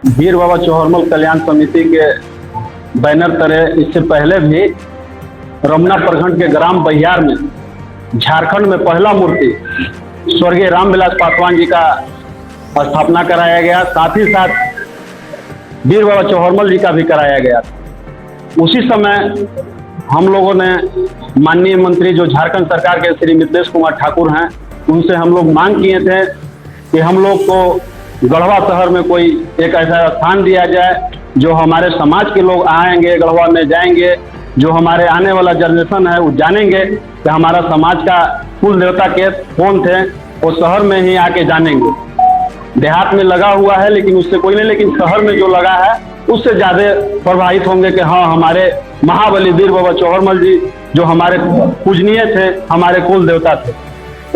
वीर बाबा चौहरमल कल्याण समिति के बैनर तले इससे पहले भी रमना प्रखंड के ग्राम बहियार में झारखंड में पहला मूर्ति स्वर्गीय रामविलास पासवान जी का स्थापना कराया गया। साथ ही साथ वीर बाबा चौहरमल जी का भी कराया गया। उसी समय हम लोगों ने माननीय मंत्री जो झारखंड सरकार के श्री मिथिलेश कुमार ठाकुर हैं, उनसे हम लोग मांग किए थे कि हम लोग को गढ़वा शहर में कोई एक ऐसा स्थान दिया जाए जो हमारे समाज के लोग आएंगे, गढ़वा में जाएंगे, जो हमारे आने वाला जनरेशन है वो जानेंगे कि हमारा समाज का कुल देवता के कौन थे, वो शहर में ही आके जानेंगे। देहात में लगा हुआ है लेकिन उससे कोई नहीं, लेकिन शहर में जो लगा है उससे ज़्यादा प्रभावित होंगे कि हाँ, हमारे महाबली वीर बाबा चौहरमल जी जो हमारे पूजनीय थे, हमारे कुल देवता थे।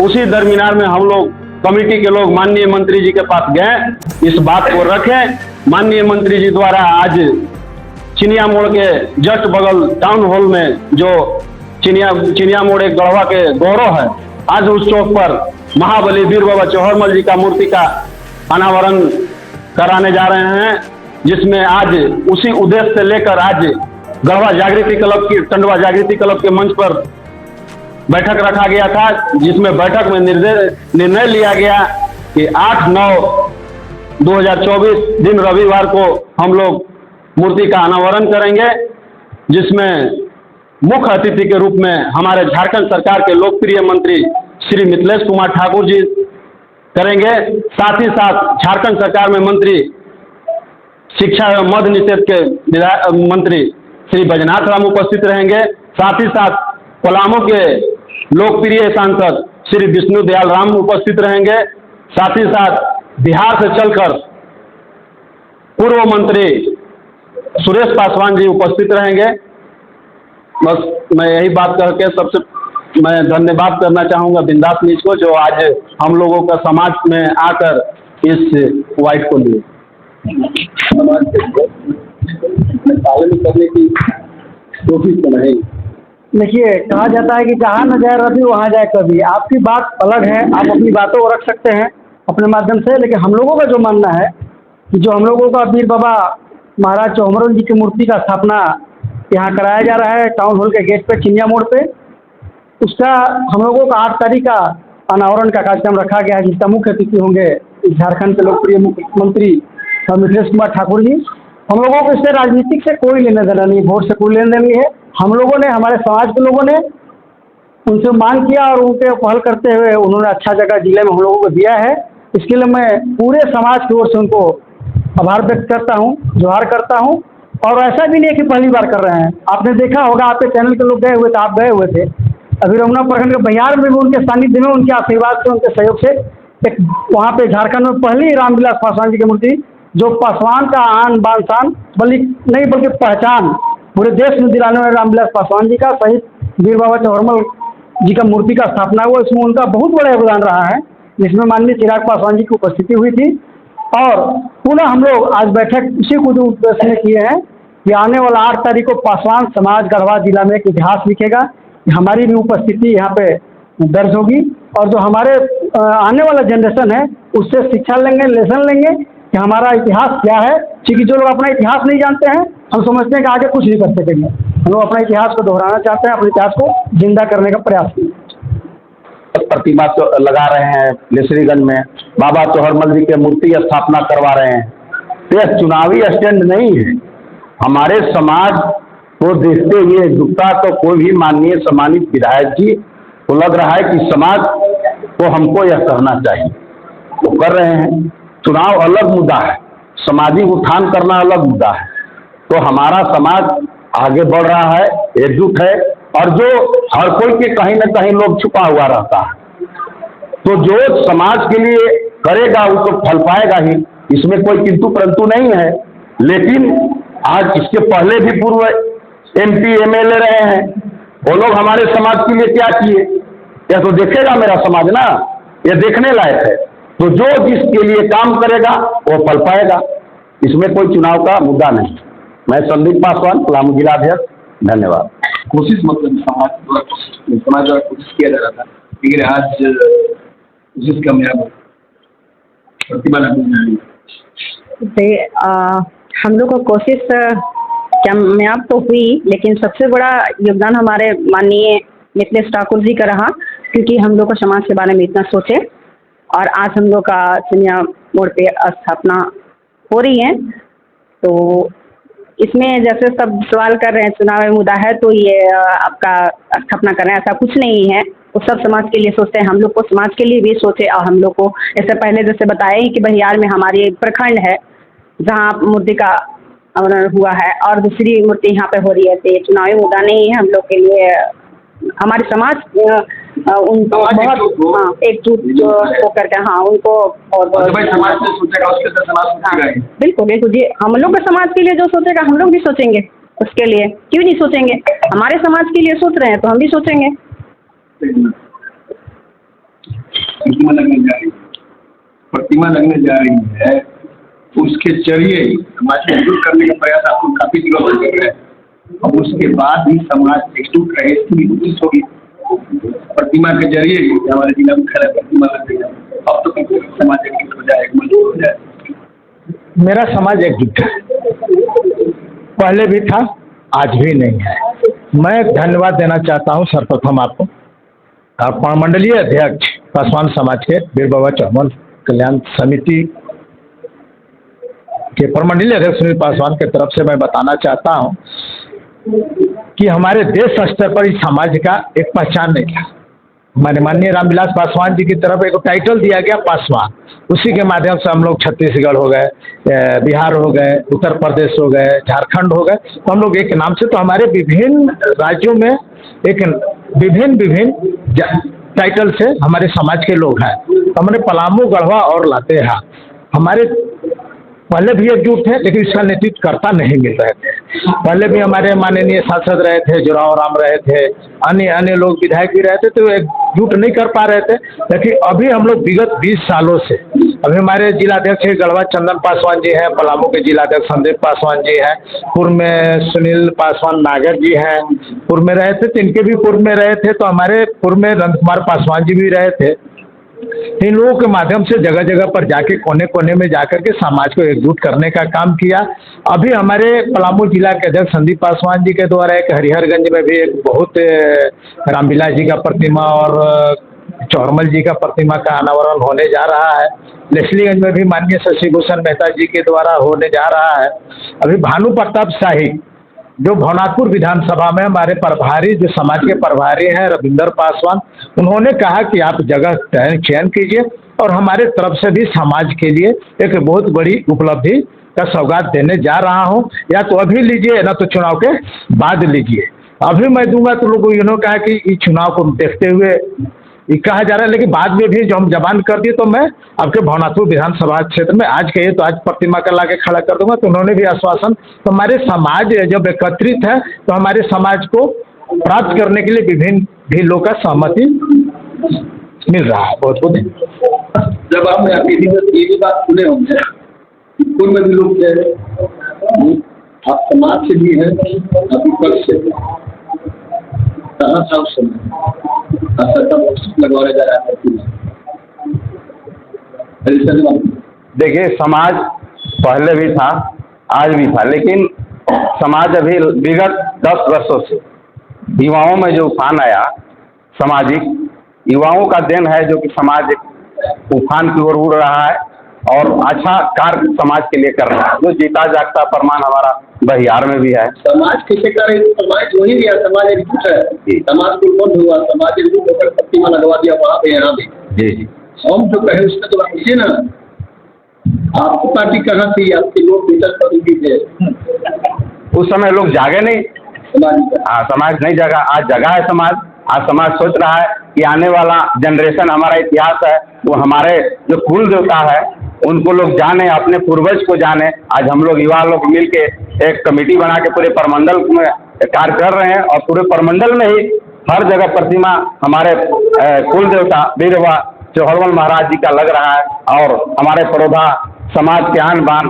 उसी दरमियान में हम लोग कमेटी के लोग माननीय मंत्री जी के पास गए, इस बात को रखें। माननीय मंत्री जी द्वारा आज चिनिया मोड़ के जस्ट बगल टाउन हॉल में जो चिनिया मोड़ एक गढ़वा के गौरव है, आज उस चौक पर महाबली वीर बाबा चौहरमल जी का मूर्ति का अनावरण कराने जा रहे हैं, जिसमें आज उसी उद्देश्य से लेकर आज गढ़वा जागृति क्लब की टंडवा जागृति क्लब के मंच पर बैठक रखा गया था, जिसमें बैठक में निर्णय लिया गया कि 8/9/2024 दिन रविवार को हम लोग मूर्ति का अनावरण करेंगे, जिसमें मुख्य अतिथि के रूप में हमारे झारखंड सरकार के लोकप्रिय मंत्री श्री मिथिलेश कुमार ठाकुर जी करेंगे। साथ ही साथ झारखंड सरकार में मंत्री शिक्षा एवं मद्य निषेध के मंत्री श्री बैजनाथ राम उपस्थित रहेंगे। साथ ही साथ पलामू के लोकप्रिय सांसद श्री विष्णु दयाल राम उपस्थित रहेंगे। साथ ही साथ बिहार से चलकर पूर्व मंत्री सुरेश पासवान जी उपस्थित रहेंगे। बस मैं यही बात करके सबसे मैं धन्यवाद करना चाहूँगा बिंदास न्यूज को, जो आज हम लोगों का समाज में आकर इस वाइट को लिए समाज के पालन करने की कोशिश कर रहे हैं। देखिए, कहा जाता है कि जहाँ न जाए रवि वहाँ जाए कवि। आपकी बात अलग है, आप अपनी बातों को रख सकते हैं अपने माध्यम से, लेकिन हम लोगों का जो मानना है कि जो हम लोगों का वीर बाबा महाराज चौहरमल जी की मूर्ति का स्थापना यहाँ कराया जा रहा है टाउन हॉल के गेट पे चिनिया मोड़ पे, उसका हम लोगों का 8 तारीख का अनावरण का कार्यक्रम रखा गया है, जिसका मुख्य अतिथि होंगे झारखंड के लोकप्रिय मुख्यमंत्री मिथिलेश कुमार ठाकुर जी। हम लोगों को इससे राजनीतिक से कोई लेना देना नहीं, वोट से कोई लेना देना नहीं है। हम लोगों ने, हमारे समाज के लोगों ने उनसे मांग किया और उनके पहल करते हुए उन्होंने अच्छा जगह जिले में हम लोगों को दिया है। इसके लिए मैं पूरे समाज की ओर से उनको आभार व्यक्त करता हूँ, जोहार करता हूँ। और ऐसा भी नहीं है कि पहली बार कर रहे हैं, आपने देखा होगा, आपके चैनल के लोग गए हुए थे, आप गए हुए थे। अभी रमना प्रखंड के बहियार में भी उनके सानिध्य में, उनके आशीर्वाद से, उनके सहयोग से एक वहाँ पे झारखंड में पहली रामविलास पासवान जी की मूर्ति, जो पासवान का आन बान शान बल्कि पहचान पूरे देश में दिलाने वाले रामविलास पासवान जी का सहित वीर बाबा चौहरमल जी का मूर्ति का स्थापना हुआ, इसमें उनका बहुत बड़ा योगदान रहा है, जिसमें माननीय चिराग पासवान जी की उपस्थिति हुई थी। और पुनः हम लोग आज बैठक इसी को उद्देश्य में किए हैं कि आने वाला 8 तारीख को पासवान समाज गढ़वा जिला में एक इतिहास लिखेगा, हमारी भी उपस्थिति यहाँ पे दर्ज होगी और जो हमारे आने वाला जनरेशन है उससे शिक्षा लेंगे, लेसन लेंगे कि हमारा इतिहास क्या है। क्योंकि जो लोग अपना इतिहास नहीं जानते हैं, हम समझते हैं कि आगे कुछ नहीं कर सकेंगे। हम लोग अपना इतिहास को दोहराना चाहते हैं, अपने इतिहास को जिंदा करने का प्रयास किए। प्रतिमा तो लगा रहे हैं लेसरीगंज में, बाबा चौहरमल जी के मूर्ति स्थापना करवा रहे हैं, तो यह चुनावी स्टैंड नहीं है। हमारे समाज को देखते हुए एकजुटता तो कोई भी माननीय सम्मानित विधायक जी को लग रहा है कि समाज को हमको यह करना चाहिए, वो कर रहे हैं। चुनाव अलग मुद्दा है, सामाजिक उत्थान करना अलग मुद्दा है। तो हमारा समाज आगे बढ़ रहा है, एकजुट है, और जो हर कोई के कहीं न कहीं लोग छुपा हुआ रहता है, तो जो समाज के लिए करेगा वो तो फल पाएगा ही, इसमें कोई किंतु परंतु नहीं है। लेकिन आज इसके पहले भी पूर्व MP MLA रहे हैं, वो लोग हमारे समाज के लिए क्या किए, यह तो देखेगा मेरा समाज ना, यह देखने लायक है। तो जो जिसके लिए काम करेगा वो फल पाएगा, इसमें कोई चुनाव का मुद्दा नहीं। मैं संदीप पासवान, पलामू जिला अध्यक्ष, धन्यवाद। कोशिश मतलब समाज द्वारा कोशिश किया जा रहा था, लेकिन आज कोशिश कामयाब प्रतिभा हम लोग को कोशिश कामयाब तो हुई, लेकिन सबसे बड़ा योगदान हमारे माननीय मिथिलेश ठाकुर जी का रहा, क्योंकि हम लोग को समाज के बारे में इतना सोचे और आज हम लोग का सिनिया मोड़ पे स्थापना हो रही है। तो इसमें जैसे सब सवाल कर रहे हैं चुनावी मुद्दा है तो ये आपका स्थापना कर रहे हैं, ऐसा कुछ नहीं है। वो सब समाज के लिए सोचते हैं, हम लोग को समाज के लिए भी सोचे। और हम लोग को इससे पहले जैसे बताया ही कि बहियार में हमारी एक प्रखंड है जहाँ मूर्ति का अनावरण हुआ है और दूसरी मूर्ति यहाँ पे हो रही है। तो ये चुनावी मुद्दा नहीं है हम लोग के लिए। हमारे समाज उनको बहुत एकजुट होकर के उनको और समाज से सोचेगा उसके साथ समाज सोचेगा ही। बिल्कुल बिल्कुल जी, हम लोग के समाज के लिए जो सोचेगा हम लोग भी सोचेंगे उसके लिए, क्यों नहीं सोचेंगे। हमारे समाज के लिए सोच रहे हैं तो हम भी सोचेंगे। प्रतिमा लगने जा रही है, उसके जरिए समाज को एकजुट करने का प्रयास आप लोग काफी दिनों से कर रहे हैं, और उसके बाद भी समाज एकजुट रहे इसकी कोशिश होगी। प्रतिमा के जरिए हमारे जिला में खड़ा प्रतिमा लग गई, अब तो समाज एकजुट हो जाए, मजबूत हो जाए। मेरा समाज एकजुट है, पहले भी था, आज भी नहीं है। मैं धन्यवाद देना चाहता हूं सर्वप्रथम आपको और प्रमंडलीय अध्यक्ष पासवान समाज के वीर बाबा चौहान कल्याण समिति के प्रमंडलीय अध्यक्ष सुनील पासवान की तरफ से मैं बताना चाहता हूं कि हमारे देश स्तर पर इस समाज का एक पहचान नहीं था। हमारे माननीय रामविलास पासवान जी की तरफ एक टाइटल दिया गया पासवान, उसी के माध्यम से हम लोग छत्तीसगढ़ हो गए, बिहार हो गए, उत्तर प्रदेश हो गए, झारखंड हो गए। तो हम लोग एक नाम से, तो हमारे विभिन्न राज्यों में एक विभिन्न टाइटल से हमारे समाज के लोग हैं। हमारे पलामू, गढ़वा और लातेहार हमारे पहले भी एकजुट थे, लेकिन इसका नेतृत्व करता नहीं मिल रहे थे। पहले भी हमारे माननीय सांसद रहे थे, जोरावर राम रहे थे, अन्य लोग विधायक भी रहे थे, तो एकजुट नहीं कर पा रहे थे। लेकिन अभी हम लोग विगत 20 सालों से, अभी हमारे जिलाध्यक्ष गढ़वा चंदन पासवान जी हैं, पलामू के जिलाध्यक्ष संदीप पासवान जी हैं, पूर्व में सुनील पासवान नागर जी हैं, पूर्व में रहे थे, तो इनके भी पूर्व में रहे थे। तो हमारे पूर्व में नंद कुमार पासवान जी भी रहे थे। इन लोगों के माध्यम से जगह जगह पर जाके कोने कोने में जाकर के समाज को एकजुट करने का काम किया। अभी हमारे पलामू जिला के अध्यक्ष संदीप पासवान जी के द्वारा एक हरिहरगंज में भी एक बहुत रामविलास जी का प्रतिमा और चौरमल जी का प्रतिमा का अनावरण होने जा रहा है। लेस्लीगंज में भी माननीय शशि भूषण मेहता जी के द्वारा होने जा रहा है। अभी भानु प्रताप शाही जो भवनाथपुर विधानसभा में हमारे प्रभारी, जो समाज के प्रभारी हैं रविंदर पासवान, उन्होंने कहा कि आप जगह चयन कीजिए और हमारे तरफ से भी समाज के लिए एक बहुत बड़ी उपलब्धि का सौगात देने जा रहा हूं, या तो अभी लीजिए ना तो चुनाव के बाद लीजिए। अभी मैं दूंगा तो लोगों इन्होंने कहा कि इस चुनाव को देखते हुए ये कहा जा रहा है, लेकिन बाद में भी जो हम जबान कर दिए तो मैं आपके भवनाथपुर विधानसभा क्षेत्र में आज कहिए तो आज प्रतिमा का ला के खड़ा कर दूंगा। तो उन्होंने भी आश्वासन, तो हमारे समाज जब एकत्रित है तो हमारे समाज को प्राप्त करने के लिए विभिन्न भी लोग का सहमति मिल रहा है। बहुत बहुत जब आपने आपकी ये भी बात सुने होंगे, पूर्व में भी लोग थे, आप समाज से भी हैं, आप विपक्ष से कहाँ था उस लगवाने जा रहा है। देखिए, समाज पहले भी था, आज भी था, लेकिन समाज अभी विगत 10 वर्षों से युवाओं में जो उफान आया, सामाजिक युवाओं का देन है जो कि समाज उफान की ओर उड़ रहा है और अच्छा कार्य समाज के लिए कर रहा है, जो जीता जागता प्रमाण हमारा बहियार में भी है। समाज किसे करे, समाज वही दिया, समाज एकजुट है, समाज को बंद हुआ, समाज एकजुट होकर प्रतिमा लगवा दिया वहाँ पे, यहाँ भी। जी हम जो कहे उसका तो कीजिए ना। आपकी पार्टी कहाँ थी, आपके लोग विचार कर थे उस समय लोग जागे नहीं, समाज नहीं जगा। आज जगा है समाज। आज समाज सोच रहा है कि आने वाला जनरेशन, हमारा इतिहास है वो हमारे जो कुल देवता है उनको लोग जाने, अपने पूर्वज को जाने। आज हम लोग युवा लोग मिल के एक कमेटी बना के पूरे प्रमंडल में कार्य कर रहे हैं और पूरे प्रमंडल में ही हर जगह प्रतिमा हमारे कुल देवता वीर बाबा चौहड़मल महाराज जी का लग रहा है और हमारे परोधा समाज के आन बान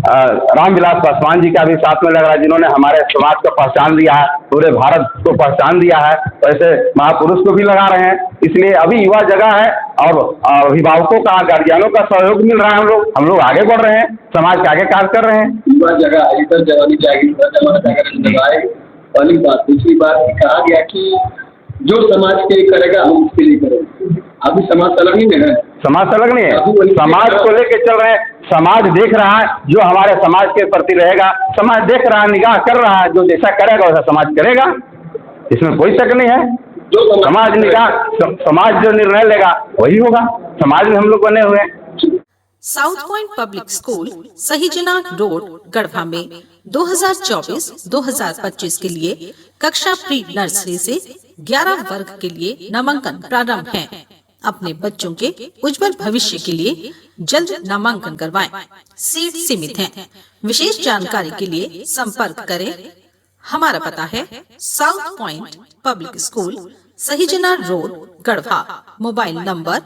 रामविलास पासवान जी का भी साथ में लग रहा है, जिन्होंने हमारे समाज को पहचान दिया है, पूरे भारत को पहचान दिया है, वैसे महापुरुष को भी लगा रहे हैं। इसलिए अभी युवा जगह है और अभिभावकों का, गार्जियनों का सहयोग मिल रहा है। हम लोग आगे बढ़ रहे हैं, समाज के आगे कार्य कर रहे हैं। युवा जगह है, इधर जवानी चाहिए, इधर जवाना जगह। पहली बात। दूसरी बात, कहा गया कि जो समाज के लिए करेगा हम उसके लिए करेंगे। अभी समाज अलग नहीं है, समाज अलग नहीं है, समाज को लेके चल रहे हैं। समाज देख रहा है, जो हमारे समाज के प्रति रहेगा, समाज देख रहा है, निगाह कर रहा है, जो जैसा करेगा वैसा समाज करेगा, इसमें कोई शक नहीं है। जो समाज निगाह, समाज जो निर्णय लेगा वही होगा। समाज में हम लोग बने हुए हैं। South Point Public School Sahijana Road Garhwa में 2024-2025 के लिए कक्षा प्री नर्सरी से 11 वर्ग के लिए नामांकन प्रारंभ है। अपने बच्चों के उज्जवल भविष्य के लिए जल्द नामांकन करवाएं। सीट सीमित हैं। विशेष जानकारी के लिए संपर्क करें। हमारा पता है South Point Public School Sahijana Road Garhwa. Mobile number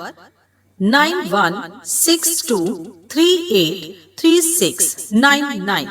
9162383699।